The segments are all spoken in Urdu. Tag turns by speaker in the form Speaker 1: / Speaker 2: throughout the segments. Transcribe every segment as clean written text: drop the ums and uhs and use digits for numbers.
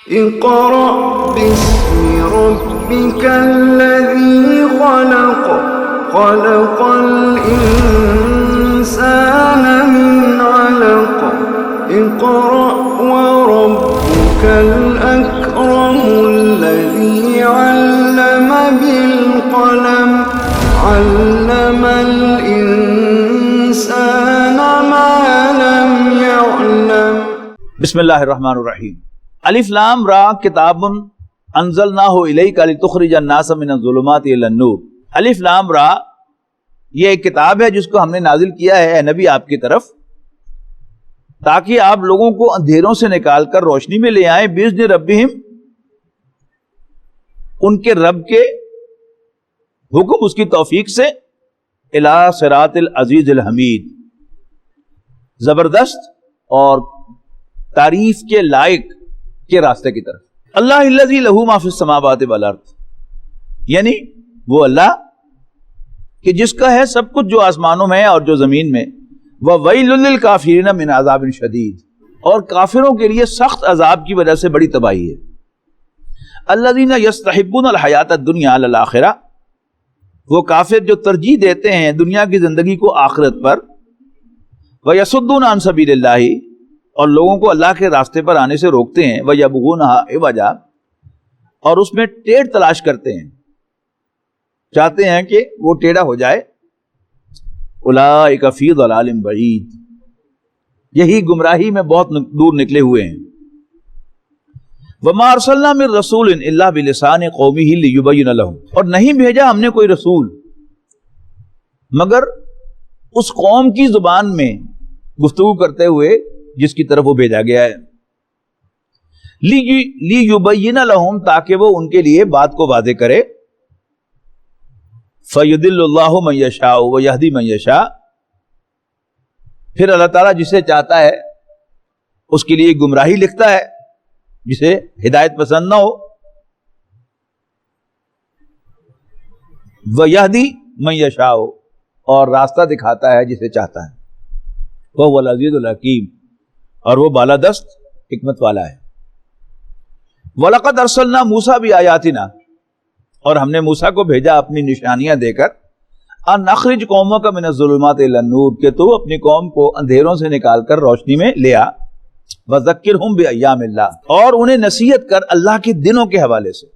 Speaker 1: اقرأ باسم ربك الذي خلق خلق الإنسان من علق اقرأ وربك الأكرم الذي علم بالقلم علم الإنسان ما لم يعلم۔
Speaker 2: بسم اللہ الرحمن الرحیم۔ الف لام را کتاب انزلناہ الیک لتخرج الناس من الظلمات الی النور۔ الف لام را یہ ایک کتاب ہے جس کو ہم نے نازل کیا ہے اے نبی آپ کی طرف، تاکہ آپ لوگوں کو اندھیروں سے نکال کر روشنی میں لے آئیں، باذن ربہم، ان کے رب کے حکم، اس کی توفیق سے، الی صراط العزیز الحمید، زبردست اور تعریف کے لائق کے راستے کی طرف۔ اللہ الذی لہ ما فی السماوات والارض، یعنی وہ اللہ کہ جس کا ہے سب کچھ جو آسمانوں میں اور جو زمین میں، وَوَيْلٌ لِّلْكَافِرِينَ مِنْ عَذَابٍ شَدِيدٍ، اور کافروں کے لیے سخت عذاب کی وجہ سے بڑی تباہی ہے۔ الذین یستحبون الحیاۃ الدنیا علی الآخرہ، وہ کافر جو ترجیح دیتے ہیں دنیا کی زندگی کو آخرت پر، وَيَصُدُّونَ عَن سَبِيلِ اللَّهِ، اور لوگوں کو اللہ کے راستے پر آنے سے روکتے ہیں، وَيَبْغُونَهَا عِوَجًا، اور اس میں ٹیڑھ تلاش کرتے ہیں، چاہتے ہیں کہ وہ ٹیڑھا ہو جائے۔ اولئک فی ضلال بعید، یہی گمراہی میں بہت دور نکلے ہوئے ہیں۔ وما ارسلنا من رسول الا بلسان قومه ليبين لهم، اور نہیں بھیجا ہم نے کوئی رسول مگر اس قوم کی زبان میں گفتگو کرتے ہوئے جس کی طرف وہ بھیجا گیا ہے، لِيُبَيِّنَ لَهُمْ، تاکہ وہ ان کے لیے بات کو واضح کرے۔ فَيُضِلُّ اللَّهُ مَن يَشَاءُ وَيَهْدِي مَن يَشَاءُ، پھر اللہ تعالیٰ جسے چاہتا ہے اس کے لیے گمراہی لکھتا ہے، جسے ہدایت پسند نہ ہو، وَيَهْدِي مَن يَشَاءُ، اور راستہ دکھاتا ہے جسے چاہتا ہے۔ وَهُوَ الْعَزِيزُ الْحَكِيمُ، اور وہ بالادست حکمت والا ہے۔ وَلَقَدْ أَرْسَلْنَا مُوسَىٰ بِآيَاتِنَا، اور ہم نے موسیٰ کو بھیجا اپنی نشانیاں دے کر، أَنْ أَخْرِجْ قَوْمَكَ مِنَ الظُّلُمَاتِ إِلَى النُّورِ، کہ تو اپنی قوم کو اندھیروں سے نکال کر روشنی میں لے آ، وَذَكِّرْهُمْ بِأَيَّامِ اللَّهِ، اور انہیں نصیحت کر اللہ کے دنوں کے حوالے سے،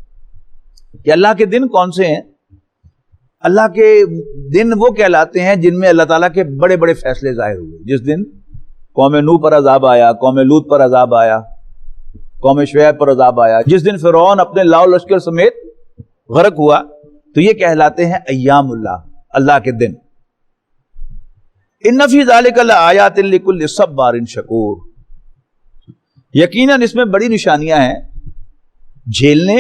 Speaker 2: کہ اللہ کے دن کون سے ہیں۔ اللہ کے دن وہ کہلاتے ہیں جن میں اللہ تعالیٰ کے بڑے بڑے فیصلے ظاہر ہوئے۔ جس دن قوم نوح پر عذاب آیا، قوم لوط پر عذاب آیا، قوم شعیب پر عذاب آیا، جس دن فرعون اپنے لاؤ لشکر سمیت غرق ہوا، تو یہ کہلاتے ہیں ایام اللہ، اللہ کے دن۔ ان فی ذلک لآیات لکل صبار شکور، یقیناً اس میں بڑی نشانیاں ہیں جھیلنے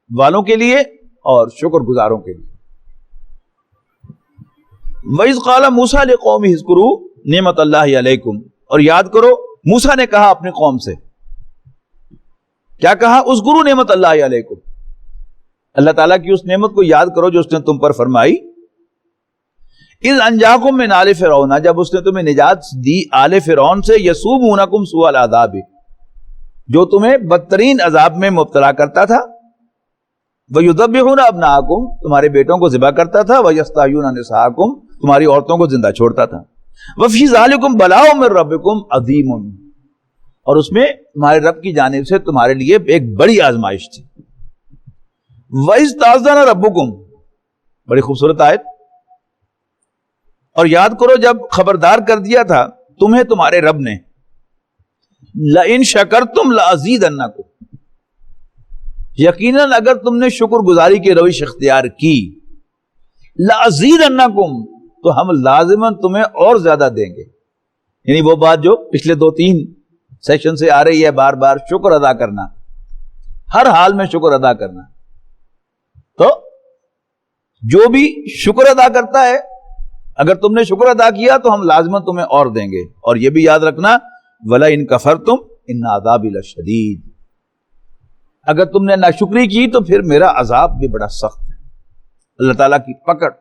Speaker 2: والوں کے لیے اور شکر گزاروں کے لیے۔ وَإِذْ قَالَ مُوسَىٰ لِقَوْمِهِ اذْكُرُوا نِعْمَتَ اللَّهِ عَلَيْكُمْ، اور یاد کرو، موسیٰ نے کہا اپنی قوم سے، کیا کہا؟ اذْكُرُوا نِعْمَتَ اللَّهِ عَلَيْكُمْ، اللہ تعالیٰ کی اس نعمت کو یاد کرو جو اس نے تم پر فرمائی۔ اذ انجاکم من آل فرعون، جب اس نے تمہیں نجات دی آل فرعون سے، یسومونکم سوء العذاب، جو تمہیں بدترین عذاب میں مبتلا کرتا تھا، ویذبحون ابناءکم، تمہارے بیٹوں کو ذبح کرتا تھا، ویستحیون نساءکم، تمہاری عورتوں کو زندہ چھوڑتا تھا۔ وفی ذالکم بلاء من ربکم عظیم، اور اس میں تمہارے رب کی جانب سے تمہارے لیے ایک بڑی آزمائش تھی۔ وَإِذْ تَأَذَّنَ رَبُّكُمْ، بڑی خوبصورت آیت، اور یاد کرو جب خبردار کر دیا تھا تمہیں تمہارے رب نے، لَإِن شَكَرْتُمْ لَأَزِيدَنَّكُمْ، یقیناً اگر تم نے شکر گزاری کی روش اختیار کی، لَأَزِيدَنَّكُمْ، تو ہم لازماً تمہیں اور زیادہ دیں گے۔ یعنی وہ بات جو پچھلے 2-3 سیشن سے آ رہی ہے، بار بار شکر ادا کرنا، ہر حال میں شکر ادا کرنا، تو جو بھی شکر ادا کرتا ہے، اگر تم نے شکر ادا کیا تو ہم لازماً تمہیں اور دیں گے۔ اور یہ بھی یاد رکھنا، وَلَئِن كَفَرْتُمْ إِنَّ عَذَابِي لَشَدِيدٌ، اگر تم نے ناشکری کی تو پھر میرا عذاب بھی بڑا سخت ہے۔ اللہ تعالیٰ کی پکڑ،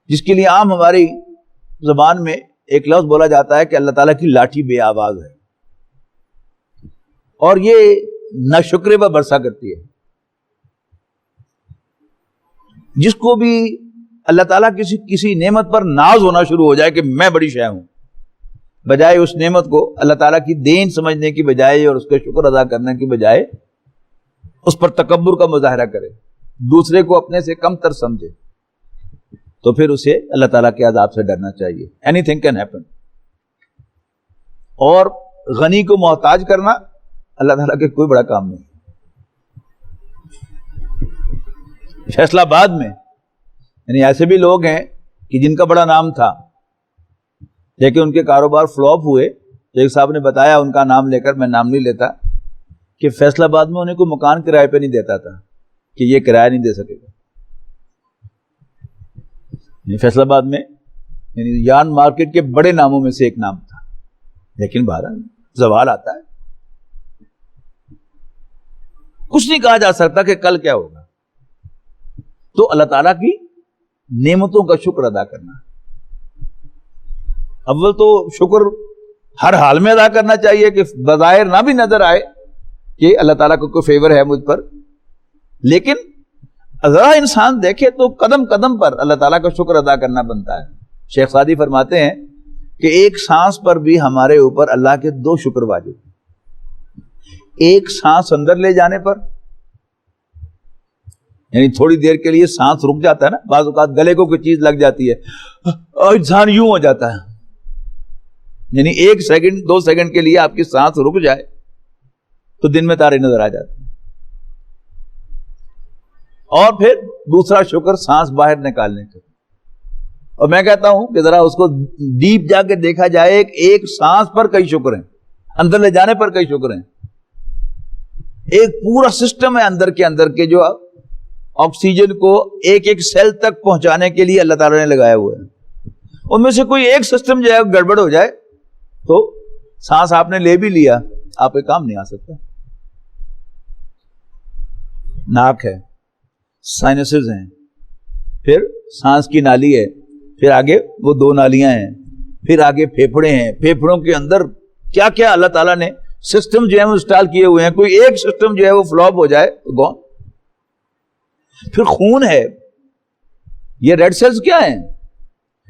Speaker 2: جس کے لیے عام ہماری زبان میں ایک لفظ بولا جاتا ہے کہ اللہ تعالیٰ کی لاٹھی بے آواز ہے، اور یہ ناشکرے پر برسا کرتی ہے. جس کو بھی اللہ تعالیٰ کسی نعمت پر ناز ہونا شروع ہو جائے کہ میں بڑی شے ہوں، بجائے اس نعمت کو اللہ تعالیٰ کی دین سمجھنے کی بجائے اور اس کے شکر ادا کرنے کی بجائے اس پر تکبر کا مظاہرہ کرے، دوسرے کو اپنے سے کم تر سمجھے، تو پھر اسے اللہ تعالیٰ کے عذاب سے ڈرنا چاہیے. Any thing can happen. اور غنی کو محتاج کرنا اللہ تعالیٰ کے کوئی بڑا کام نہیں. فیصلہ آباد میں یعنی ایسے بھی لوگ ہیں کہ جن کا بڑا نام تھا لیکن ان کے کاروبار فلاپ ہوئے. ایک صاحب نے بتایا ان کا نام لے کر، میں نام نہیں لیتا، کہ فیصلہ آباد میں انہیں کوئی مکان کرائے پہ نہیں دیتا تھا کہ یہ کرایہ نہیں دے سکے گا. فیصلہ آباد میں یعنی یان مارکیٹ کے بڑے ناموں میں سے ایک نام تھا، لیکن بہرحال زوال آتا ہے، کچھ نہیں کہا جا سکتا کہ کل کیا ہوگا. تو اللہ تعالیٰ کی نعمتوں کا شکر ادا کرنا، اول تو شکر ہر حال میں ادا کرنا چاہیے کہ بظاہر نہ بھی نظر آئے کہ اللہ تعالیٰ کو کوئی فیور ہے مجھ پر، لیکن ذرا انسان دیکھے تو قدم قدم پر اللہ تعالیٰ کا شکر ادا کرنا بنتا ہے. شیخ سعدی فرماتے ہیں کہ ایک سانس پر بھی ہمارے اوپر اللہ کے 2 شکر واجب ہیں. ایک سانس اندر لے جانے پر، یعنی تھوڑی دیر کے لیے سانس رک جاتا ہے نا، بعض اوقات گلے کو کوئی چیز لگ جاتی ہے اور انسان یوں ہو جاتا ہے، یعنی 1 سیکنڈ 2 سیکنڈ کے لیے آپ کی سانس رک جائے تو دن میں تارے نظر آ جاتے ہیں. اور پھر دوسرا شکر سانس باہر نکالنے کا. اور میں کہتا ہوں کہ ذرا اس کو ڈیپ جا کے دیکھا جائے، ایک سانس پر کئی شکر ہیں، اندر لے جانے پر کئی شکر ہیں. ایک پورا سسٹم ہے اندر کے جو آکسیجن کو ایک ایک سیل تک پہنچانے کے لیے اللہ تعالیٰ نے لگایا ہوا ہے. ان میں سے کوئی ایک سسٹم جو ہے گڑبڑ ہو جائے تو سانس آپ نے لے بھی لیا، آپ کے کام نہیں آ سکتا. ناک ہے، سائنسز ہیں، پھر سانس کی نالی ہے، پھر آگے وہ 2 نالیاں ہیں، پھر آگے پھیپھڑے ہیں، پھیپھڑوں کے اندر کیا کیا اللہ تعالیٰ نے سسٹم جو ہے وہ انسٹال کیے ہوئے ہیں. کوئی ایک سسٹم جو ہے وہ فلاپ ہو جائے تو گون. پھر خون ہے، یہ ریڈ سیلز کیا ہیں؟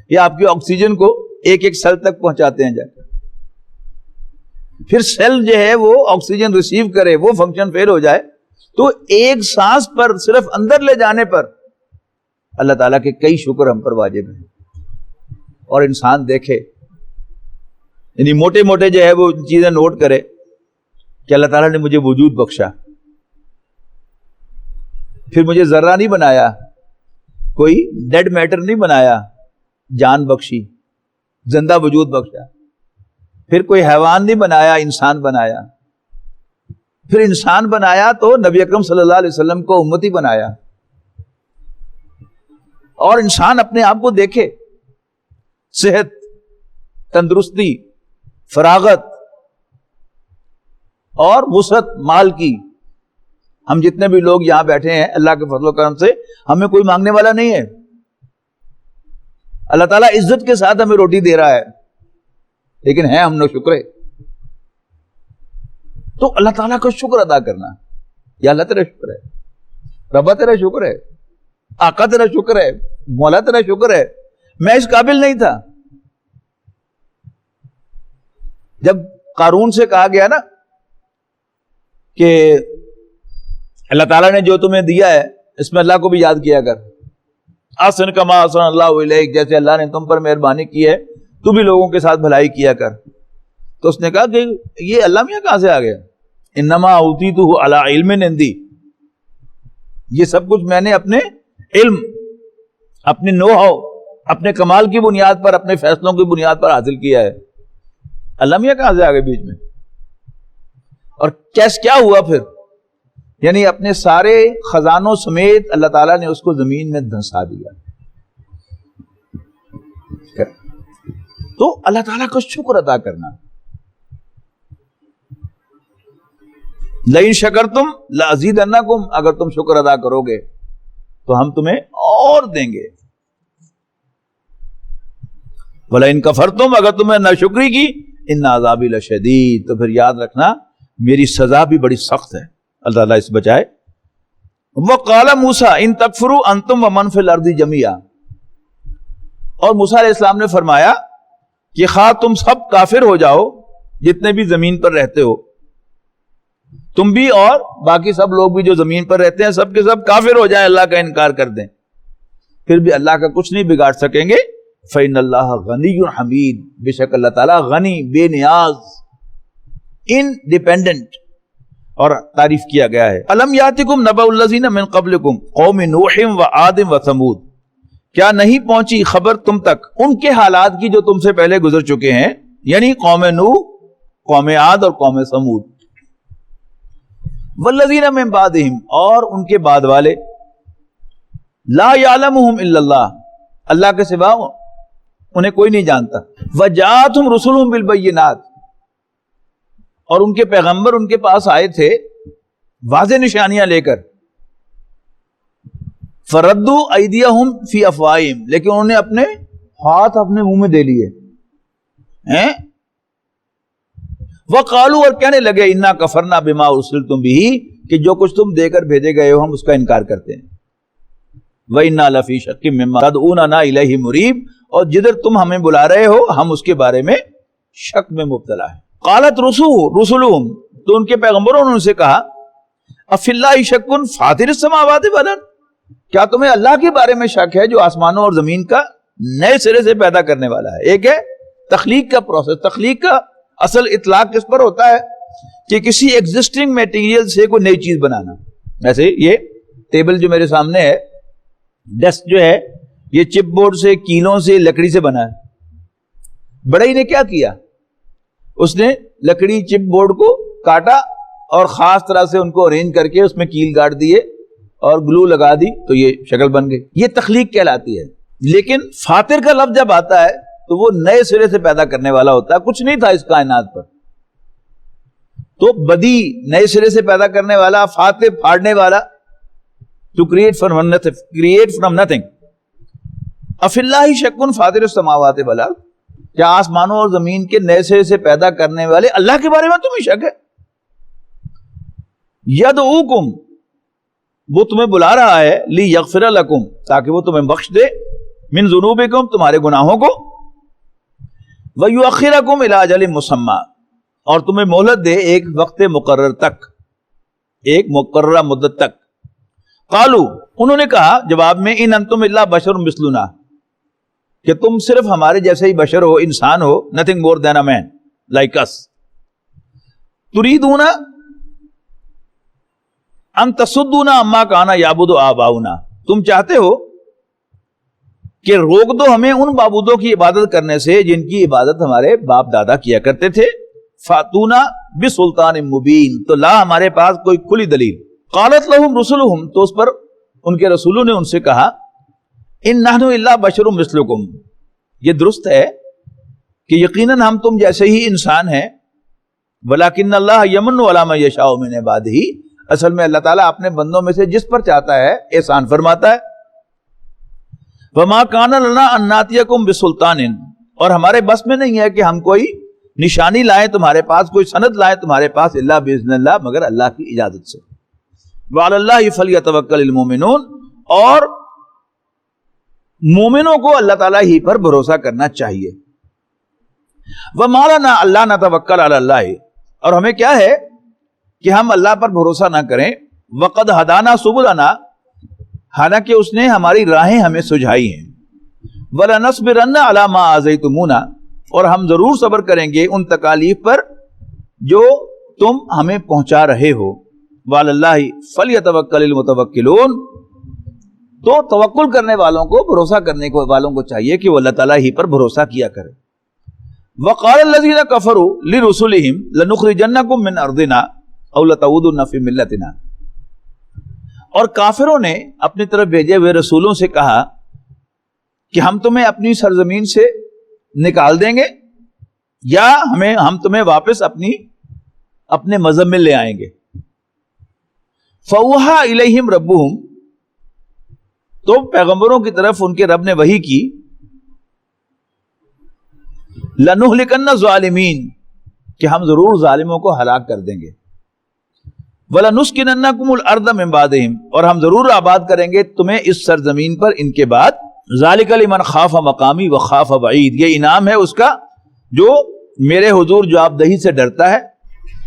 Speaker 2: یہ آپ کی آکسیجن کو ایک ایک سیل تک پہنچاتے ہیں جا کر. پھر سیل جو ہے وہ آکسیجن ریسیو کرے، وہ فنکشن فیل ہو جائے تو ایک سانس پر صرف اندر لے جانے پر اللہ تعالیٰ کے کئی شکر ہم پر واجب ہیں. اور انسان دیکھے، یعنی موٹے موٹے جو ہے وہ چیزیں نوٹ کرے کہ اللہ تعالیٰ نے مجھے وجود بخشا، پھر مجھے ذرہ نہیں بنایا، کوئی ڈیڈ میٹر نہیں بنایا، جان بخشی، زندہ وجود بخشا. پھر کوئی حیوان نہیں بنایا، انسان بنایا. پھر انسان بنایا تو نبی اکرم صلی اللہ علیہ وسلم کو امتی بنایا. اور انسان اپنے آپ کو دیکھے، صحت، تندرستی، فراغت اور وسعت مال کی. ہم جتنے بھی لوگ یہاں بیٹھے ہیں اللہ کے فضل و کرم سے ہمیں کوئی مانگنے والا نہیں ہے. اللہ تعالیٰ عزت کے ساتھ ہمیں روٹی دے رہا ہے، لیکن ہے ہم ناشکرے. تو اللہ تعالیٰ کا شکر ادا کرنا، یا اللہ تیرا شکر ہے، ربا تیرا شکر ہے، آقا تیرا شکر ہے، مولا تیرا شکر ہے، میں اس قابل نہیں تھا. جب قارون سے کہا گیا نا کہ اللہ تعالیٰ نے جو تمہیں دیا ہے اس میں اللہ کو بھی یاد کیا کر، احسن کما احسن اللہ الیک، جیسے اللہ نے تم پر مہربانی کی ہے تو بھی لوگوں کے ساتھ بھلائی کیا کر. تو اس نے کہا کہ یہ اللہ میاں کہاں سے آ گیا؟ انما اوتیتہ علی علم عندی، یہ سب کچھ میں نے اپنے علم، اپنے نو ہاؤ، اپنے کمال کی بنیاد پر، اپنے فیصلوں کی بنیاد پر حاصل کیا ہے. اللہ میاں کہاں سے آ گئے بیچ میں؟ اور کیا ہوا پھر؟ یعنی اپنے سارے خزانوں سمیت اللہ تعالیٰ نے اس کو زمین میں دھنسا دیا. تو اللہ تعالیٰ کا شکر ادا کرنا. لئن شکرتم لازیدنکم، اگر تم شکر ادا کرو گے تو ہم تمہیں اور دیں گے. وَلَئِن كَفَرْتُمْ، اگر تمہیں ناشکری کی، ان عذابی لشدید، تو پھر یاد رکھنا میری سزا بھی بڑی سخت ہے، اللہ تعالیٰ اس بچائے۔ وَقَالَ مُوسَىٰ إِن تَكْفُرُوا أَنْتُمْ وَمَنْ فِي الْأَرْضِ جَمِيعًا، اور موسیٰ علیہ السلام نے فرمایا کہ خواہ تم سب کافر ہو جاؤ جتنے بھی زمین پر رہتے ہو، تم بھی اور باقی سب لوگ بھی جو زمین پر رہتے ہیں، سب کے سب کافر ہو جائیں، اللہ کا انکار کر دیں، پھر بھی اللہ کا کچھ نہیں بگاڑ سکیں گے۔ فَإِنَّ اللَّهَ غَنِيٌّ حَمِيدٌ، بے شک اللہ تعالیٰ غنی، بے نیاز، انڈیپینڈنٹ، اور تعریف کیا گیا ہے۔ أَلَمْ يَأْتِكُمْ نَبَأُ الَّذِينَ مِنْ قَبْلِكُمْ قَوْمِ نُوحٍ وَعَادٍ وَثَمُودَ، کیا نہیں پہنچی خبر تم تک ان کے حالات کی جو تم سے پہلے گزر چکے ہیں، یعنی قوم نوح، قوم عاد اور قوم ثمود۔ وَالَّذِينَ مِنْ بَعْدِهِمْ، اور ان کے بعد والے، لا يعلمهم الا اللہ، اللہ کے سوا انہیں کوئی نہیں جانتا۔ وجاءتهم رسلهم بالبينات، اور ان کے پیغمبر ان کے پاس آئے تھے واضح نشانیاں لے کر۔ فردوا ایدیہم فی افواہہم، لیکن انہوں نے اپنے ہاتھ اپنے منہ میں دے لیے ہیں۔ وقالوا، اور کہنے لگے، انا کفرنا بما ارسلتم بہ، کہ جو کچھ تم دے کر بھیجے گئے ہو ہم اس کا انکار کرتے ہیں۔ وَإِنَّا لَفِي شَكٍّ مِّمَّا تَدْعُونَنَا إِلَيْهِ مُرِيبٍ، اور جدھر تم ہمیں بلا رہے ہو ہم اس کے بارے میں شک میں مبتلا ہیں۔ قالت رسلهم، تو ان کے پیغمبروں نے ان سے کہا، افی اللہ شک فاطر السماوات والارض، کیا تمہیں اللہ کے بارے میں شک ہے جو آسمانوں اور زمین کا نئے سرے سے پیدا کرنے والا ہے؟ ایک ہے تخلیق کا پروسیس، تخلیق کا اصل اطلاق کس پر ہوتا ہے کہ کسی ایگزسٹنگ میٹیریل سے کوئی نئی چیز بنانا۔ ایسے یہ ٹیبل جو میرے سامنے ہے، ڈیسک جو ہے، یہ چپ بورڈ سے، کیلوں سے، لکڑی سے بنا ہے۔ بڑائی نے کیا کیا؟ اس نے لکڑی چپ بورڈ کو کاٹا اور خاص طرح سے ان کو ارینج کر کے اس میں کیل گاڑ دیے اور گلو لگا دی تو یہ شکل بن گئی۔ یہ تخلیق کہلاتی ہے۔ لیکن فاطر کا لفظ جب آتا ہے تو وہ نئے سرے سے پیدا کرنے والا ہوتا ہے، کچھ نہیں تھا اس کائنات پر، تو بدی نئے سرے سے پیدا کرنے والا، فاتح پھاڑنے والا، to create from nothing۔ IFFI اللہ شک فاطر السماوات والارض، کیا آسمانوں اور زمین کے نئے سرے سے پیدا کرنے والے اللہ کے بارے میں تمہیں شک ہے؟ یدعوکم، وہ تمہیں بلا رہا ہے، لیغفر لکم، تاکہ وہ تمہیں بخش دے، من ذنوبکم، تمہارے گناہوں کو، ویؤخرکم الی اجل مسمی، اور تمہیں مہلت دے ایک وقت مقرر تک، ایک مقررہ مدت تک۔ قالو، انہوں نے کہا جواب میں، ان انتم الا بشر مثلنا، کہ تم صرف ہمارے جیسے ہی بشر ہو، انسان ہو، nothing more than a man like us۔ تریدون ان تصدونا عما کان یعبد آباؤنا، تم چاہتے ہو کہ روک دو ہمیں ان معبودوں کی عبادت کرنے سے جن کی عبادت ہمارے باپ دادا کیا کرتے تھے۔ فاتونا بسلطان مبین، تو لا ہمارے پاس کوئی کھلی دلیل۔ قالت لهم رسلهم، تو اس پر ان کے رسولوں نے ان سے کہا، ان نحن الا بشر مثلکم، یہ درست ہے کہ یقیناً ہم تم جیسے ہی انسان ہیں، ولکن اللہ یمن علی من یشاء من عبادہ، اصل میں اللہ تعالیٰ اپنے بندوں میں سے جس پر چاہتا ہے احسان فرماتا ہے۔ وما کان لنا ان ناتیکم بسلطان، اور ہمارے بس میں نہیں ہے کہ ہم کوئی نشانی لائیں تمہارے پاس، کوئی سند لائیں تمہارے پاس، الا باذن اللہ، مگر اللہ کی اجازت سے۔ وعلی اللہ فلیتوکل المؤمنون، اور مومنوں کو اللہ تعالیٰ ہی پر بھروسہ کرنا چاہیے۔ وما لنا الا نتوکل علی اللہ، اور ہمیں کیا ہے کہ ہم اللہ پر بھروسہ نہ کریں۔ وقد ہدانا سبلنا، حالانکہ اس نے ہماری راہیں ہمیں سجھائی ہیں۔ وَلَنَصْبِرَنَّ عَلَى مَا آذَيْتُمُونَا، اور ہم ضرور صبر کریں گے ان تکالیف پر جو تم ہمیں پہنچا رہے ہو۔ وَعَلَى اللَّهِ فَلْيَتَوَكَّلِ الْمُتَوَكِّلُونَ، تو توکل کرنے والوں کو، بھروسہ کرنے والوں کو چاہیے کہ وہ اللہ تعالیٰ ہی پر بھروسہ کیا کرے۔ وَقَالَ الَّذِينَ كَفَرُوا لِرُسُلِهِمْ لَنُخْرِجَنَّكُم مِّنْ أَرْضِنَا أَوْ لَتَعُودُنَّ فِي مِلَّتِنَا، اور کافروں نے اپنی طرف بھیجے ہوئے رسولوں سے کہا کہ ہم تمہیں اپنی سرزمین سے نکال دیں گے، یا ہم تمہیں واپس اپنے مذہب میں لے آئیں گے۔ فَأَوْحَىٰ إِلَيْهِمْ رَبُّهُمْ، تو پیغمبروں کی طرف ان کے رب نے وحی کی، لَنُهْلِكَنَّ الظَّالِمِينَ، کہ ہم ضرور ظالموں کو ہلاک کر دیں گے۔ وَلَنُسْكِنَنَّكُمُ الْأَرْضَ مِنْ بَعْدِهِمْ، اور ہم ضرور آباد کریں گے تمہیں اس سرزمین پر ان کے بعد. ذَلِكَ لِمَنْ خَافَ مَقَامِي وَخَافَ وَعِيدِ، یہ انعام ہے اس کا جو میرے حضور جواب دہی سے ڈرتا ہے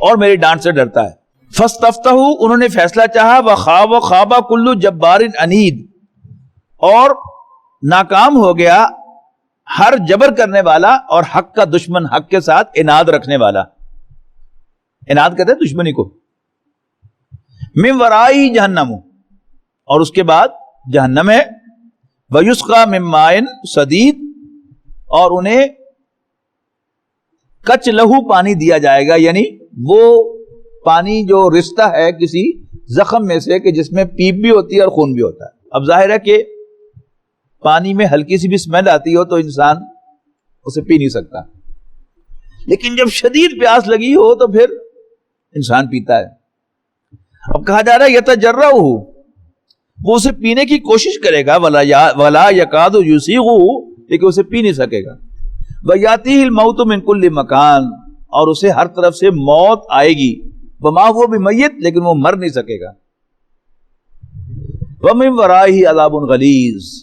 Speaker 2: اور میری ڈانٹ سے ڈرتا ہے. فَاسْتَفْتَحُوا، انہوں نے فیصلہ چاہا. وَخَابَ كُلُّ جَبَّارٍ عَنِيدٍ، اور ناکام ہو گیا ہر جبر کرنے والا اور حق کا دشمن، حق کے ساتھ عناد رکھنے والا. عناد کہتے ہیں دشمنی کو. من ورائی جہنم، اور اس کے بعد جہنم ہے. ویسقا من ماء صدید، اور انہیں کچ لہو پانی دیا جائے گا، یعنی وہ پانی جو رشتہ ہے کسی زخم میں سے کہ جس میں پیپ بھی ہوتی ہے اور خون بھی ہوتا ہے. اب ظاہر ہے کہ پانی میں ہلکی سی بھی اسمیل آتی ہو تو انسان اسے پی نہیں سکتا، لیکن جب شدید پیاس لگی ہو تو پھر انسان پیتا ہے. اب کہا جا رہا ہے یتجرعہ، وہ اسے پینے کی کوشش کرے گا. ولا یکاد یسیغہ، لیکن اسے پی نہیں سکے گا. ویاتیہ الموت من کل مکان، اور اسے ہر طرف سے موت آئے گی. وما ہوا بمیت، لیکن وہ مر نہیں سکے گا. ومن ورائہ عذاب غلیظ،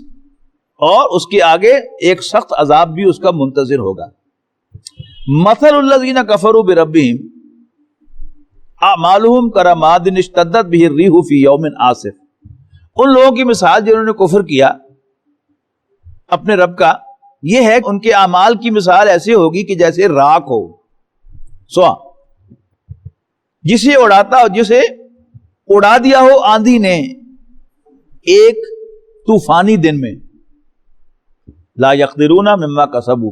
Speaker 2: اور اس کے آگے ایک سخت عذاب بھی اس کا منتظر ہوگا. مثل الذین کفروا بربہم اعمالہم کرماد اشتدت بہ الریح فی یوم عاصف، ان لوگوں کی مثال جنہوں نے کفر کیا اپنے رب کا، یہ ہے ان کے اعمال کی مثال ایسے ہوگی کہ جیسے راکھ ہو، سوا، جسے اڑاتا ہو، جسے اڑا دیا ہو آندھی نے ایک طوفانی دن میں. لا یقدرون مما کسبوا،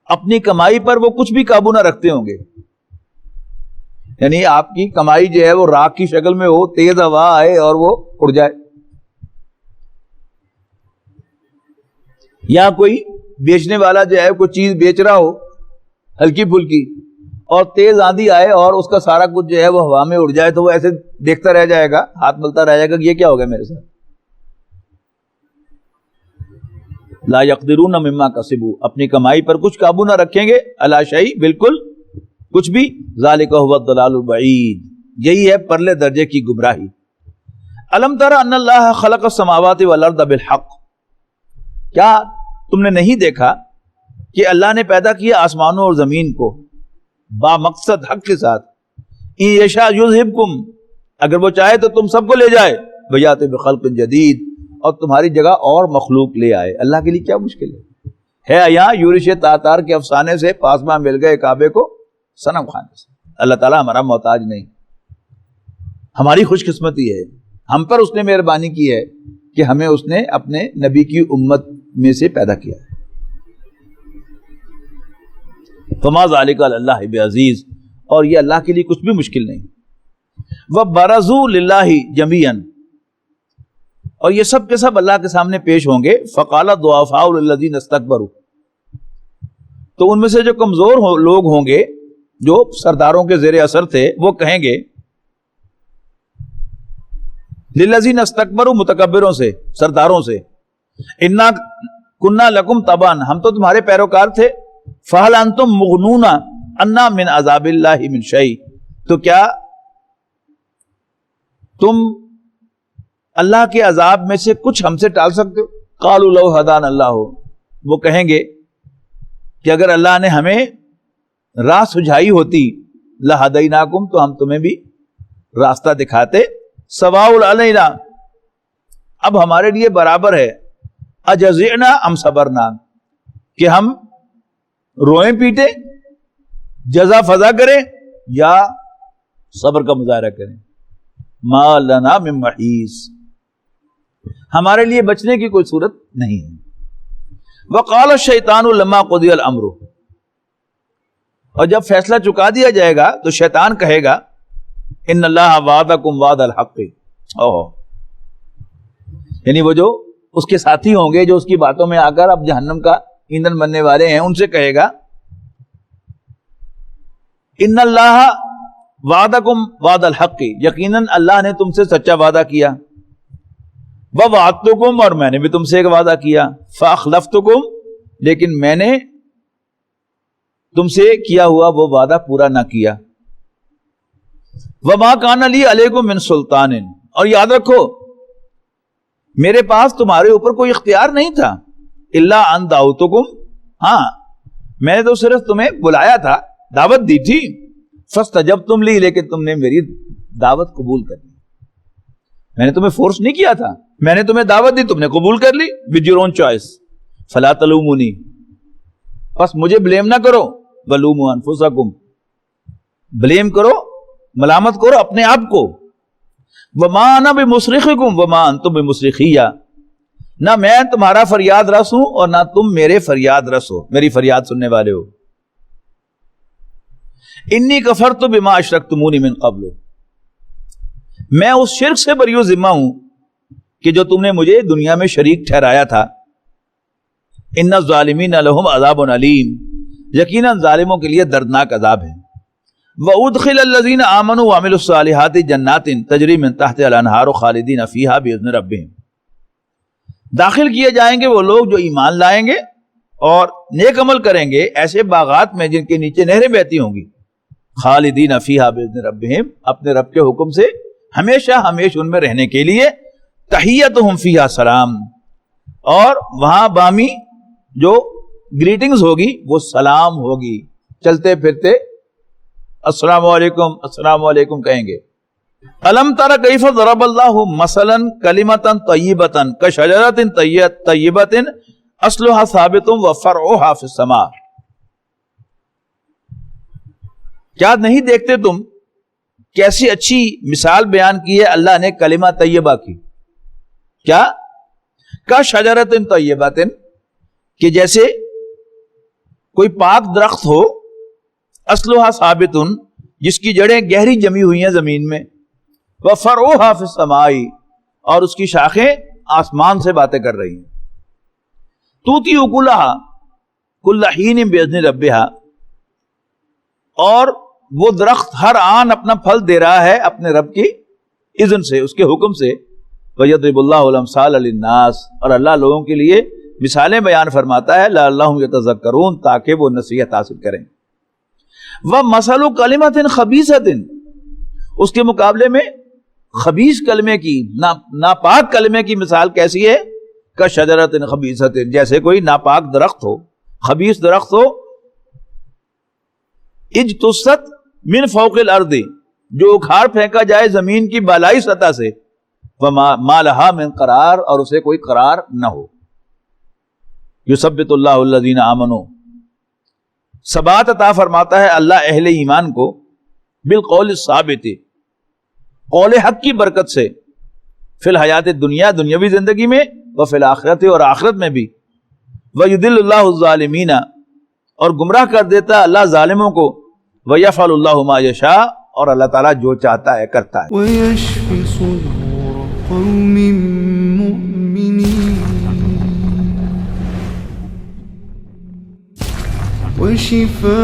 Speaker 2: اپنی کمائی پر وہ کچھ بھی قابو نہ رکھتے ہوں گے. یعنی آپ کی کمائی جو ہے وہ راکھ کی شکل میں ہو، تیز ہوا آئے اور وہ اڑ جائے، یا کوئی بیچنے والا جو ہے کوئی چیز بیچ رہا ہو ہلکی پھلکی اور تیز آندھی آئے اور اس کا سارا کچھ جو ہے وہ ہوا میں اڑ جائے، تو وہ ایسے دیکھتا رہ جائے گا، ہاتھ ملتا رہ جائے گا کہ یہ کیا ہو گیا میرے ساتھ. لا یقدرون مما کسبوا، اپنی کمائی پر کچھ قابو نہ رکھیں گے. الا شیء، بالکل کچھ بھی. ذالک هو الضلال البعید، یہی ہے پرلے درجے کی گمراہی. الم تر ان اللہ خلق السماوات والارض بالحق، کیا تم نے نہیں دیکھا کہ اللہ نے پیدا کیا آسمانوں اور زمین کو با مقصد حق کے ساتھ. ان یشاء یذھبکم، اگر وہ چاہے تو تم سب کو لے جائے. ویات بخلق جدید، اور تمہاری جگہ اور مخلوق لے آئے. اللہ کے لیے کیا مشکل ہے یہاں یورش تاتار کے افسانے سے پاسباں مل گئے کعبے کو صنم خانے سے. اللہ تعالیٰ ہمارا محتاج نہیں، ہماری خوش قسمتی ہے، ہم پر اس نے مہربانی کی ہے کہ ہمیں اس نے اپنے نبی کی امت میں سے پیدا کیا ہے. فما ذالک علی اللہ بعزیز، اور یہ اللہ کے لیے کچھ بھی مشکل نہیں. وبرزوا للہ جمیعا، اور یہ سب کے سب اللہ کے سامنے پیش ہوں گے. فقال الضعفاء للذین استکبروا، تو ان میں سے جو کمزور لوگ ہوں گے جو سرداروں کے زیر اثر تھے وہ کہیں گے للذین استکبروا، متکبروں سے، سرداروں سے، انا کنا لکم تبعا، ہم تو تمہارے پیروکار تھے. فہل انتم مغنون عنا من عذاب اللہ من شیء، تو کیا تم اللہ کے عذاب میں سے کچھ ہم سے ٹال سکتے ہو؟ قالوا لو ہدانا اللہ، وہ کہیں گے کہ اگر اللہ نے ہمیں راہ سجھائی ہوتی، لہدیناکم، تو ہم تمہیں بھی راستہ دکھاتے. سواء علینا، اب ہمارے لیے برابر ہے، اجزعنا ام صبرنا، کہ ہم روئیں پیٹیں، جزا فضا کریں، یا صبر کا مظاہرہ کریں. ما لنا من محیص، ہمارے لیے بچنے کی کوئی صورت نہیں ہے. وقال الشیطان لما قضی الامر، اور جب فیصلہ چکا دیا جائے گا تو شیطان کہے گا ان اللہ وعدکم وعد الحق، یعنی وہ جو اس کے ساتھی ہوں گے جو اس کی باتوں میں آ کر اب جہنم کا ایندھن بننے والے ہیں، ان سے کہے گا ان اللہ وعدکم وعد الحق، یقیناً اللہ نے تم سے سچا وعدہ کیا. ووعدتکم، اور میں نے بھی تم سے ایک وعدہ کیا. فاخلفتکم، لیکن میں نے تم سے کیا ہوا وہ وعدہ پورا نہ کیا. وما کان لی علیکم من سلطان، اور یاد رکھو میرے پاس تمہارے اوپر کوئی اختیار نہیں تھا، الا ان دعوتکم، ہاں میں نے تو صرف تمہیں بلایا تھا، دعوت دی تھی، فاستجبتم لی، لیکن تم نے میری دعوت قبول کر لی، میں نے تمہیں فورس نہیں کیا تھا، میں نے تمہیں دعوت دی، تم نے قبول کر لی with your own choice، فلا تلومونی، بس مجھے بلیم نہ کرو، ولوموا انفسکم، بلیم کرو، ملامت کرو اپنے آپ کو، وما انا بمصرخکم وما انتم بمصرخیہ، نہ میں تمہارا فریاد رس ہوں اور نہ تم میرے فریاد رس ہو، میری فریاد سننے والے ہو، انی کفرت بما اشرکتمونی من قبل، میں اس شرک سے بری و ذمہ ہوں کہ جو تم نے مجھے دنیا میں شریک ٹھہرایا تھا، ان الظالمین لہم عذاب علیم، یقیناً ظالموں کے لیے دردناک عذاب ہے، وَأُدْخِلَ الَّذِينَ آمَنُوا وَعَمِلُوا الصَّالِحَاتِ جَنَّاتٍ تَجْرِي مِن تَحْتِهَا الْأَنْهَارُ خَالِدِينَ فِيهَا بِإِذْنِ رَبِّهِمْ، داخل کیے جائیں گے وہ لوگ جو ایمان لائیں گے اور نیک عمل کریں گے ایسے باغات میں جن کے نیچے نہریں بہتی ہوں گی، خالدین فیہا بإذن ربہم، اپنے رب کے حکم سے ہمیشہ ہمیشہ ان میں رہنے کے لیے، تحیتہم فیہا سلام، اور وہاں بامی جو گریٹنگز ہوگی وہ سلام ہوگی، چلتے پھرتے السلام علیکم السلام علیکم کہیں گے۔ الم تر کیف ضرب اللہ مثلا کلمۃ طیبۃ کشجرۃ طیبۃ اصلها ثابت وفرعها فی السماء، کیا نہیں دیکھتے تم کیسی اچھی مثال بیان کی ہے اللہ نے کلمہ طیبہ کی، کیا کشجرۃ طیبۃ، کہ جیسے کوئی پاک درخت ہو، اصلها ثابت، جس کی جڑیں گہری جمی ہوئی ہیں زمین میں، وفرعها فی السماء، اور اس کی شاخیں آسمان سے باتیں کر رہی ہیں، توتی اکلھا کل حین باذن ربھا، اور وہ درخت ہر آن اپنا پھل دے رہا ہے اپنے رب کی اذن سے، اس کے حکم سے، وَيَضْرِبُ اللَّهُ الْأَمْثَالَ لِلنَّاسِ، اور اللہ لوگوں کے لیے مثالیں بیان فرماتا ہے، لَعَلَّهُمْ يَتَذَكَّرُونَ، تاکہ وہ نصیحت حاصل کریں۔ وَمَثَلُ كَلِمَةٍ خَبِيثَةٍ، اس کے مقابلے میں خبیث کلمے کی، ناپاک کلمے کی مثال کیسی ہے؟ کشجرۃ خبیثۃ، جیسے کوئی ناپاک درخت ہو، خبیث درخت ہو، اجتثت من فوق الارض، جو اکھاڑ پھینکا جائے زمین کی بالائی سطح سے، وما لها من قرار، اور اسے کوئی قرار نہ ہو۔ یثبت اللہ الذین آمنوا، ثبات عطا فرماتا ہے اللہ اہل ایمان کو، بالقول الثابت، قول حق کی برکت سے، فی الحیات الدنیا، دنیاوی زندگی میں، وفی الآخرت، اور آخرت میں بھی، ویضل اللہ الظالمین، اور گمراہ کر دیتا اللہ ظالموں کو، ویفعل اللہ ما یشاء، اور اللہ تعالیٰ جو چاہتا ہے کرتا ہے۔
Speaker 1: ويشف صدور قوم مؤمنين وشفاء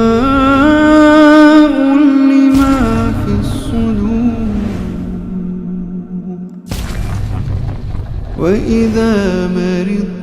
Speaker 1: لما في الصدور وإذا مرضت